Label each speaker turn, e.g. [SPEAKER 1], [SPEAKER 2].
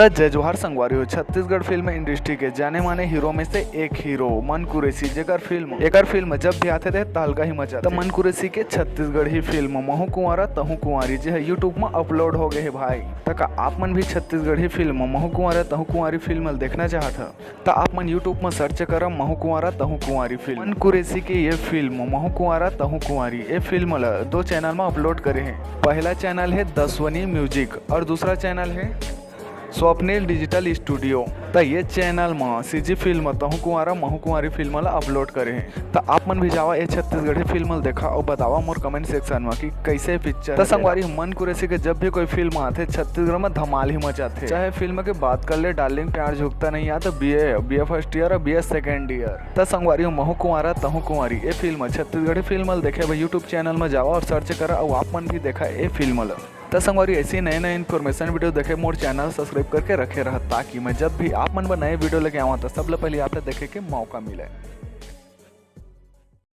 [SPEAKER 1] त जय जोहार संगवारी हो। छत्तीसगढ़ फिल्म इंडस्ट्री के जाने माने हीरो में से एक हीरो मन कुरैसी, जेकर फिल्म जब भी आते थे तहलका ही मचा। तो मन कुरैसी के छत्तीसगढ़ी फिल्म महू कुंवारा तहू कुंवारी जो है यूट्यूब में अपलोड हो गए है भाई। तक आप मन भी छत्तीसगढ़ी फिल्म महू कुंवारा तहू कुंवारी फिल्म देखना चाहत है तो आप मन यूट्यूब में सर्च कर महू कुंवारा तहू कुंवारी फिल्म। मन कुरैसी की ये फिल्म महू कुंवारा तहू कुंवारी ये फिल्म 2 चैनल में अपलोड करे हैं। पहला चैनल है दसवनी म्यूजिक और दूसरा चैनल है स्वप्निल डिजिटल स्टूडियो। तो ये चैनल में सीजी फिल्म तहू कुंवारा महू कुंवारी फिल्म अपलोड करे हैं। तो आप मन भी जावा ये छत्तीसगढ़ी फिल्म देखा और बतावा मोर कमेंट सेक्शन में कि कैसे पिक्चर। तो संगवारी मन कुरैसी के जब भी कोई फिल्म आते छत्तीसगढ़ में धमाल ही मचाते। चाहे फिल्म की बात कर ले डार्लिंग प्यार झुकता नहीं आ तो BA फर्स्ट ईयर और BA सेकेंड ईयर। तो संगवारी महू कुंवारा तहू कुंवारी ये फिल्म छत्तीसगढ़ी फिल्म देखे भाई यूट्यूब चैनल में जावा और सर्च करा और आप मन भी देखा ये फिल्म। तो संगवारी ऐसी नए नए इन्फॉर्मेशन वीडियो देखे मोर चैनल सब्सक्राइब करके रखे रह ताकि मैं जब भी आप मन पर नए वीडियो लेके आवा तो सबसे पहले आप देखे के मौका मिले।